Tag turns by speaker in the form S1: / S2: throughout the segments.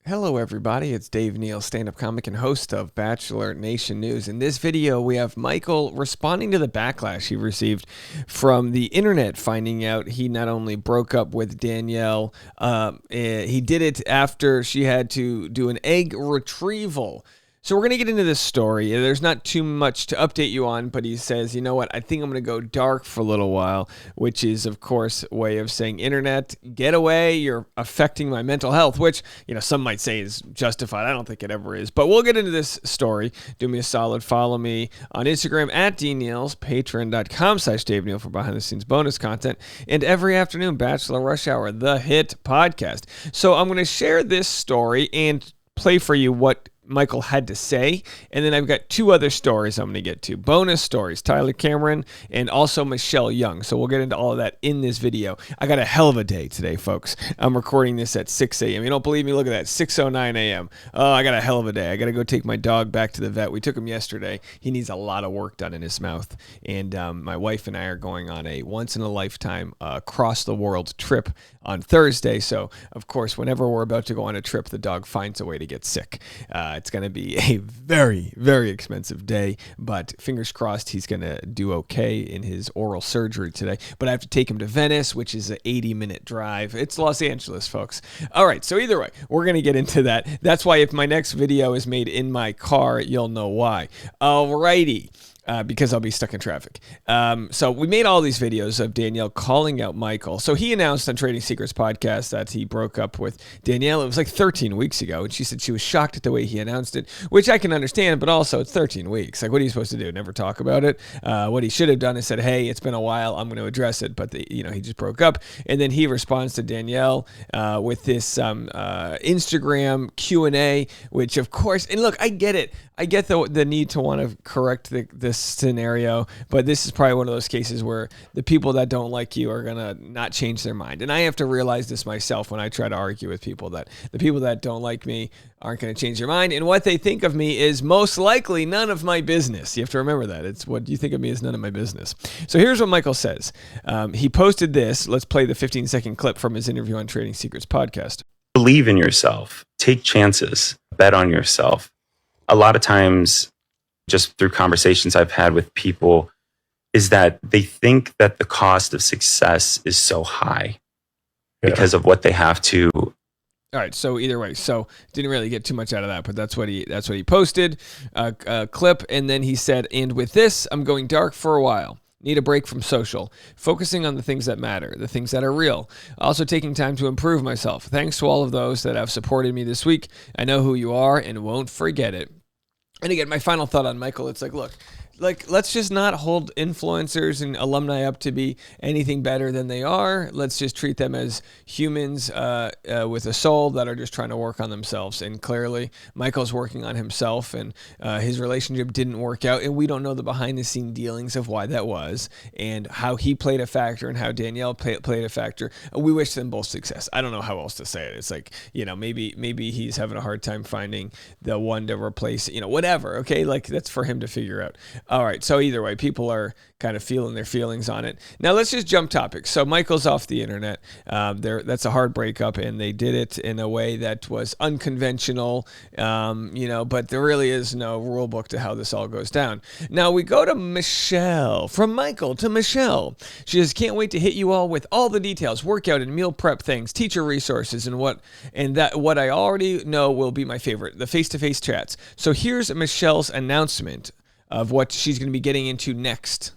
S1: Hello everybody, it's Dave Neal, stand-up comic and host of Bachelor Nation News. In this video, we have Michael responding to the backlash he received from the internet, finding out he not only broke up with Danielle, he did it after she had to do an egg retrieval. So we're going to get into this story. There's not too much to update you on, but he says, you know what, I think I'm going to go dark for a little while, which is, of course, a way of saying, internet, get away, you're affecting my mental health, which, some might say is justified. I don't think it ever is, but we'll get into this story. Do me a solid, follow me on Instagram at dneals, patreon.com/Dave Neal for behind-the-scenes bonus content, and every afternoon, Bachelor Rush Hour, the hit podcast. So I'm going to share this story and play for you what Michael had to say, and then I've got two other stories I'm going to get to. Bonus stories, Tyler Cameron and also Michelle Young. So we'll get into all of that in this video. I got a hell of a day today, folks. I'm recording this at 6 a.m. You don't believe me? Look at that, 6:09 a.m. Oh, I got a hell of a day. I got to go take my dog back to the vet. We took him yesterday. He needs a lot of work done in his mouth, and my wife and I are going on a once-in-a-lifetime across-the-world trip on Thursday. So, of course, whenever we're about to go on a trip, the dog finds a way to get sick. It's going to be a very, very expensive day, but fingers crossed he's going to do okay in his oral surgery today. But I have to take him to Venice, which is an 80-minute drive. It's Los Angeles, folks. All right, so either way, we're going to get into that. That's why if my next video is made in my car, you'll know why. All righty. Because I'll be stuck in traffic. So we made all these videos of Danielle calling out Michael. So he announced on Trading Secrets podcast that he broke up with Danielle. It was like 13 weeks ago. And she said she was shocked at the way he announced it, which I can understand, but also it's 13 weeks. Like, what are you supposed to do? Never talk about it? What he should have done is said, hey, it's been a while. I'm going to address it. But, he just broke up. And then he responds to Danielle with this Instagram Q&A, which of course, and look, I get it. I get the need to want to correct this scenario, but this is probably one of those cases where the people that don't like you are going to not change their mind. And I have to realize this myself when I try to argue with people, that the people that don't like me aren't going to change their mind. And what they think of me is most likely none of my business. You have to remember that. It's what you think of me is none of my business. So here's what Michael says. He posted this. Let's play the 15-second clip from his interview on Trading Secrets podcast.
S2: Believe in yourself. Take chances. Bet on yourself. A lot of times, just through conversations I've had with people, is that they think that the cost of success is so high because of what they have to.
S1: All right. So either way, didn't really get too much out of that, but that's what he posted, a clip. And then he said, and with this, I'm going dark for a while. Need a break from social, focusing on the things that matter, the things that are real. Also taking time to improve myself. Thanks to all of those that have supported me this week. I know who you are and won't forget it. And again, my final thought on Michael, it's like, look, let's just not hold influencers and alumni up to be anything better than they are. Let's just treat them as humans with a soul that are just trying to work on themselves. And clearly, Michael's working on himself, and his relationship didn't work out. And we don't know the behind-the-scene dealings of why that was and how he played a factor and how Danielle played a factor. We wish them both success. I don't know how else to say it. It's like, maybe he's having a hard time finding the one to replace, whatever. Okay, like that's for him to figure out. All right, so either way, people are kind of feeling their feelings on it. Now, let's just jump topics. So Michael's off the internet. That's a hard breakup, and they did it in a way that was unconventional, but there really is no rule book to how this all goes down. Now, we go to Michelle. From Michael to Michelle. She says, can't wait to hit you all with all the details, workout and meal prep things, teacher resources, and what I already know will be my favorite, the face-to-face chats. So here's Michelle's announcement of what she's going to be getting into next.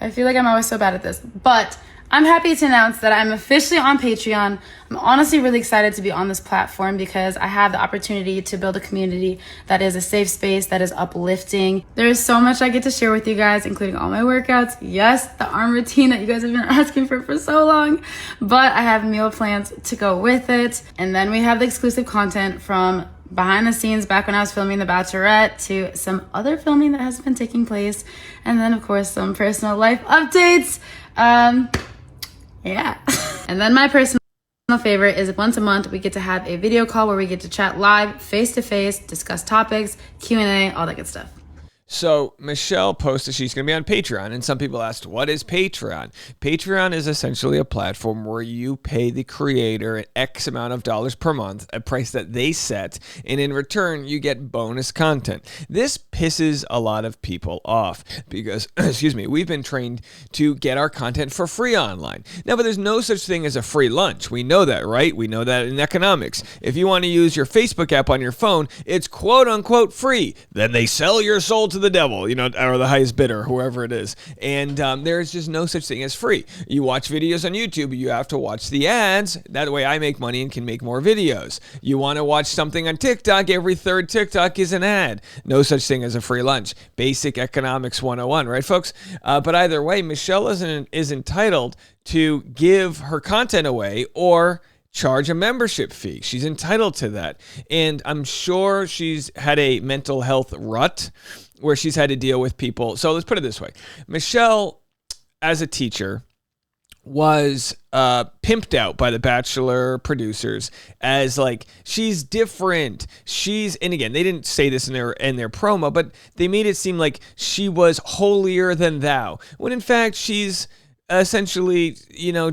S3: I feel like I'm always so bad at this, but I'm happy to announce that I'm officially on Patreon. I'm honestly really excited to be on this platform because I have the opportunity to build a community that is a safe space, that is uplifting. There is so much I get to share with you guys, including all my workouts. Yes, the arm routine that you guys have been asking for so long, but I have meal plans to go with it. And then we have the exclusive content from behind the scenes back when I was filming The Bachelorette to some other filming that has been taking place. And then, of course, some personal life updates. Yeah. And then my personal favorite is once a month we get to have a video call where we get to chat live, face-to-face, discuss topics, Q&A, all that good stuff.
S1: So Michelle posted she's going to be on Patreon, and some people asked, what is Patreon? Patreon is essentially a platform where you pay the creator an X amount of dollars per month, a price that they set, and in return, you get bonus content. This pisses a lot of people off because, we've been trained to get our content for free online. Now, but there's no such thing as a free lunch. We know that, right? We know that in economics. If you want to use your Facebook app on your phone, it's quote unquote free. Then they sell your soul to the devil, or the highest bidder, whoever it is. And there's just no such thing as free. You watch videos on YouTube, you have to watch the ads. That way I make money and can make more videos. You want to watch something on TikTok, every third TikTok is an ad. No such thing as a free lunch. Basic economics 101, right, folks? But either way, Michelle is entitled to give her content away or charge a membership fee. She's entitled to that. And I'm sure she's had a mental health rut where she's had to deal with people. So let's put it this way. Michelle, as a teacher, was pimped out by the Bachelor producers as like, she's different. And again, they didn't say this in their promo, but they made it seem like she was holier than thou, when in fact she's essentially,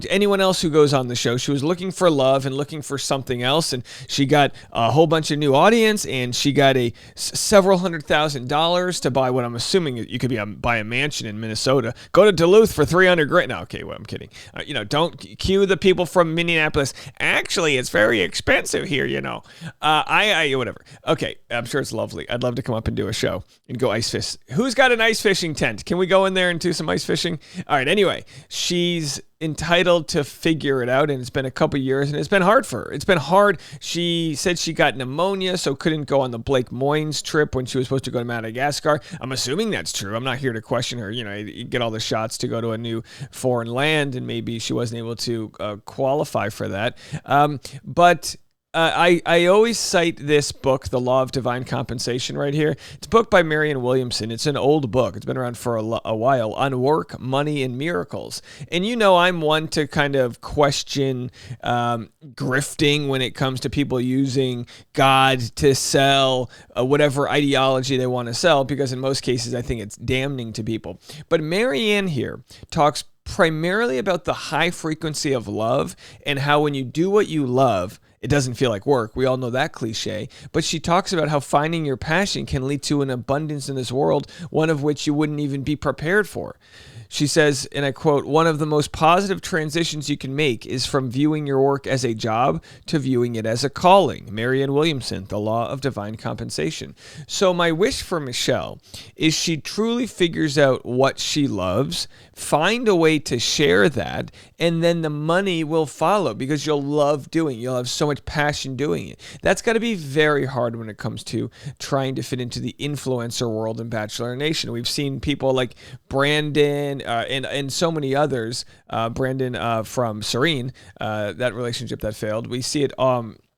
S1: anyone else who goes on the show. She was looking for love and looking for something else, and she got a whole bunch of new audience, and she got several $100,000 to buy what I'm assuming you could buy a mansion in Minnesota. Go to Duluth for $300,000. No, okay, well, I'm kidding. Don't cue the people from Minneapolis. Actually, it's very expensive here. Whatever. Okay, I'm sure it's lovely. I'd love to come up and do a show and go ice fish. Who's got an ice fishing tent? Can we go in there and do some ice fishing? All right. Anyway. She's entitled to figure it out, and it's been a couple years, and it's been hard for her. It's been hard. She said she got pneumonia, so couldn't go on the Blake Moynes trip when she was supposed to go to Madagascar. I'm assuming that's true. I'm not here to question her. You get all the shots to go to a new foreign land, and maybe she wasn't able to qualify for that. But I always cite this book, The Law of Divine Compensation, right here. It's a book by Marianne Williamson. It's an old book. It's been around for a while, on work, money, and miracles. And I'm one to kind of question grifting when it comes to people using God to sell whatever ideology they want to sell, because in most cases I think it's damning to people. But Marianne here talks primarily about the high frequency of love and how when you do what you love, it doesn't feel like work. We all know that cliche. But she talks about how finding your passion can lead to an abundance in this world, one of which you wouldn't even be prepared for. She says, and I quote, "One of the most positive transitions you can make is from viewing your work as a job to viewing it as a calling." Marianne Williamson, The Law of Divine Compensation. So my wish for Michelle is she truly figures out what she loves, find a way to share that, and then the money will follow because you'll love doing it. You'll have so much passion doing it. That's got to be very hard when it comes to trying to fit into the influencer world in Bachelor Nation. We've seen people like Brandon and so many others. Brandon from Serene, that relationship that failed. We see it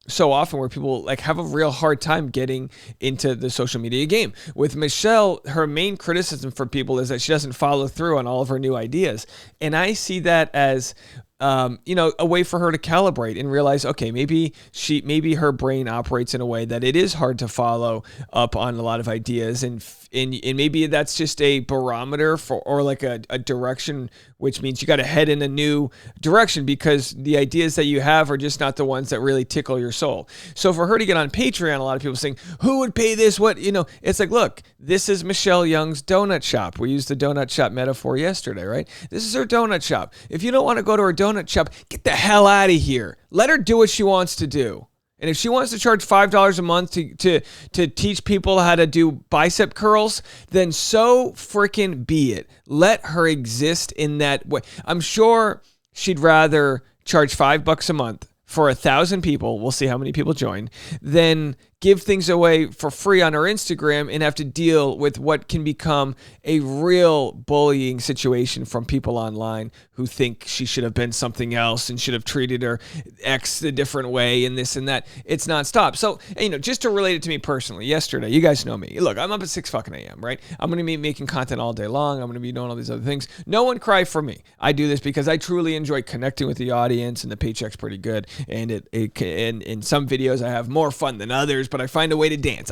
S1: so often where people have a real hard time getting into the social media game. With Michelle, her main criticism for people is that she doesn't follow through on all of her new ideas. And I see that as a way for her to calibrate and realize, okay, maybe her brain operates in a way that it is hard to follow up on a lot of ideas, and maybe that's just a barometer or like a direction, which means you got to head in a new direction because the ideas that you have are just not the ones that really tickle your soul. So for her to get on Patreon, a lot of people saying, who would pay this? What, it's like, look, this is Michelle Young's donut shop. We used the donut shop metaphor yesterday, right? This is her donut shop. If you don't want to go to her donut shop, get the hell out of here. Let her do what she wants to do. And if she wants to charge $5 a month to teach people how to do bicep curls, then so freaking be it. Let her exist in that way. I'm sure she'd rather charge $5 a month for 1,000 people, we'll see how many people join, than give things away for free on her Instagram and have to deal with what can become a real bullying situation from people online who think she should have been something else and should have treated her ex a different way and this and that. It's nonstop. So, just to relate it to me personally, yesterday, you guys know me. Look, I'm up at 6 fucking a.m., right? I'm going to be making content all day long. I'm going to be doing all these other things. No one cry for me. I do this because I truly enjoy connecting with the audience, and the paycheck's pretty good. And in some videos I have more fun than others, but I find a way to dance.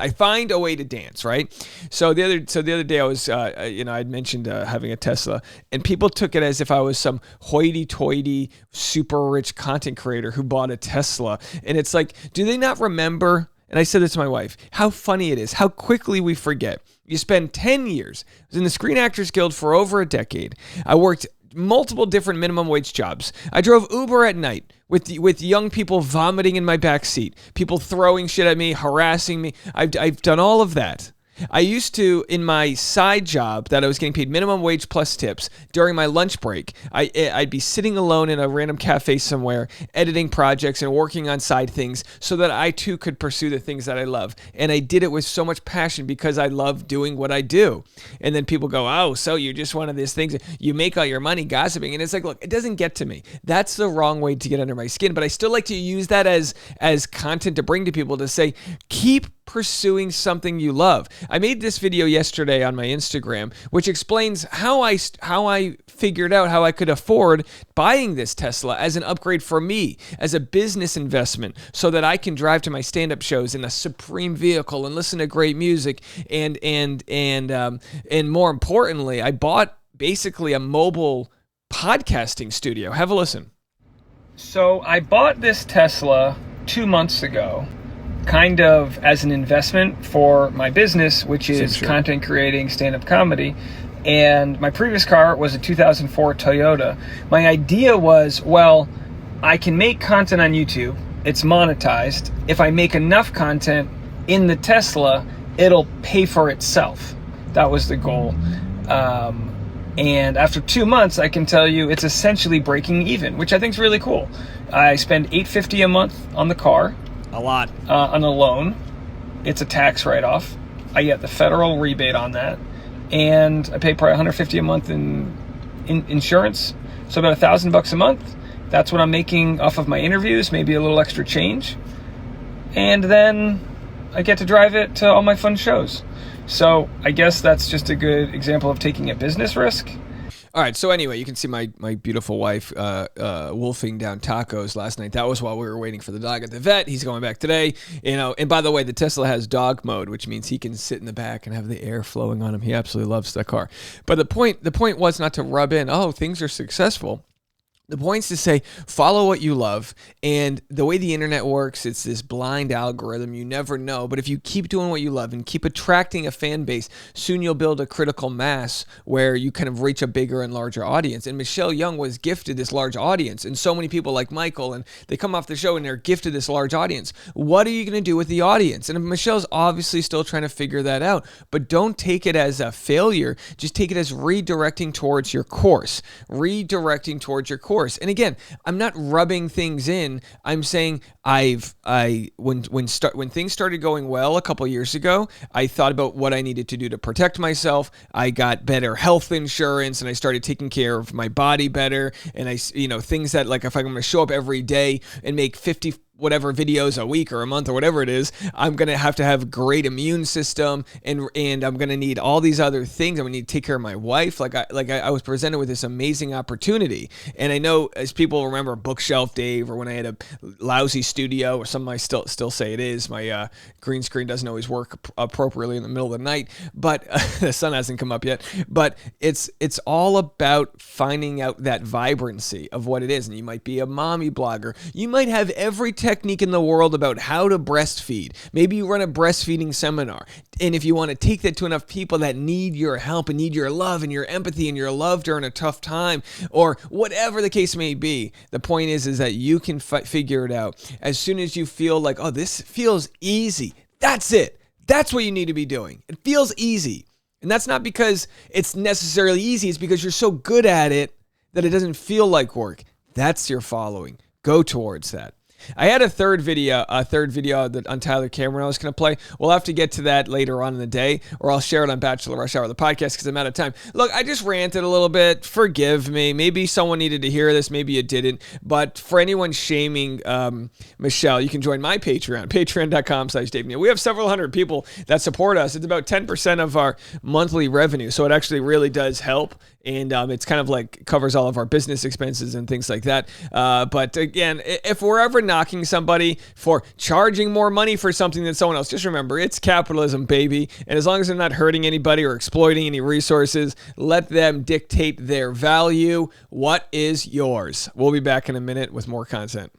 S1: Right? So the other day I was, I'd mentioned having a Tesla, and people took it as if I was some hoity-toity, super rich content creator who bought a Tesla. And it's like, do they not remember? And I said this to my wife, how funny it is, how quickly we forget. You spend 10 years. I was in the Screen Actors Guild for over a decade. I worked multiple different minimum wage jobs. I drove Uber at night with young people vomiting in my back seat, people throwing shit at me, harassing me. I've done all of that. I used to, in my side job that I was getting paid minimum wage plus tips, during my lunch break, I'd be sitting alone in a random cafe somewhere, editing projects and working on side things so that I too could pursue the things that I love. And I did it with so much passion because I love doing what I do. And then people go, oh, so you're just one of these things, you make all your money gossiping. And it's like, look, it doesn't get to me. That's the wrong way to get under my skin. But I still like to use that as content to bring to people to say, keep pursuing something you love. I made this video yesterday on my Instagram, which explains how I figured out how I could afford buying this Tesla as an upgrade for me, as a business investment, so that I can drive to my stand-up shows in a supreme vehicle and listen to great music. And more importantly, I bought basically a mobile podcasting studio. Have a listen. So I bought this Tesla 2 months ago, kind of as an investment for my business, which is content creating, stand-up comedy. And my previous car was a 2004 Toyota. My idea was, well, I can make content on YouTube. It's monetized. If I make enough content in the Tesla, it'll pay for itself. That was the goal. And after 2 months, I can tell you it's essentially breaking even, which I think is really cool. I spend $850 a month on the car. A lot.
S3: On a loan. It's a tax write-off. I get the federal rebate on that. And I pay probably $150 a month in insurance. So about $1,000 a month. That's what I'm making off of my interviews, maybe a little extra change. And then I get to drive it to all my fun shows. So I guess that's just a good example of taking a business risk.
S1: All right, so anyway, you can see my beautiful wife wolfing down tacos last night. That was while we were waiting for the dog at the vet. He's going back today. And by the way, the Tesla has dog mode, which means he can sit in the back and have the air flowing on him. He absolutely loves that car. But the point was not to rub in, oh, things are successful. The point is to say, follow what you love. And the way the internet works, it's this blind algorithm. You never know. But if you keep doing what you love and keep attracting a fan base, soon you'll build a critical mass where you kind of reach a bigger and larger audience. And Michelle Young was gifted this large audience. And so many people like Michael, and they come off the show and they're gifted this large audience. What are you going to do with the audience? And Michelle's obviously still trying to figure that out. But don't take it as a failure. Just take it as redirecting towards your course. And again, I'm not rubbing things in. I'm saying when things started going well a couple years ago, I thought about what I needed to do to protect myself. I got better health insurance, and I started taking care of my body better. And things that, like, if I'm going to show up every day and make 50 whatever videos a week or a month or whatever it is, I'm going to have great immune system, and I'm going to need all these other things. I'm going to need to take care of my wife. I was presented with this amazing opportunity. And I know, as people remember Bookshelf Dave, or when I had a lousy studio, or something I still say it is, my green screen doesn't always work appropriately in the middle of the night, but the sun hasn't come up yet. But it's all about finding out that vibrancy of what it is. And you might be a mommy blogger. You might have every technique in the world about how to breastfeed. Maybe you run a breastfeeding seminar. And if you want to take that to enough people that need your help and need your love and your empathy and your love during a tough time, or whatever the case may be, the point is that you can figure it out. As soon as you feel like, oh, this feels easy, that's it. That's what you need to be doing. It feels easy. And that's not because it's necessarily easy. It's because you're so good at it that it doesn't feel like work. That's your following. Go towards that. I had a third video on Tyler Cameron I was going to play. We'll have to get to that later on in the day, or I'll share it on Bachelor Rush Hour, the podcast, because I'm out of time. Look, I just ranted a little bit. Forgive me. Maybe someone needed to hear this. Maybe it didn't. But for anyone shaming Michelle, you can join my Patreon, patreon.com/Dave Neal. We have several hundred people that support us. It's about 10% of our monthly revenue, so it actually really does help. And it's kind of like covers all of our business expenses and things like that. But again, if we're ever knocking somebody for charging more money for something than someone else, just remember, it's capitalism, baby. And as long as they're not hurting anybody or exploiting any resources, let them dictate their value. What is yours? We'll be back in a minute with more content.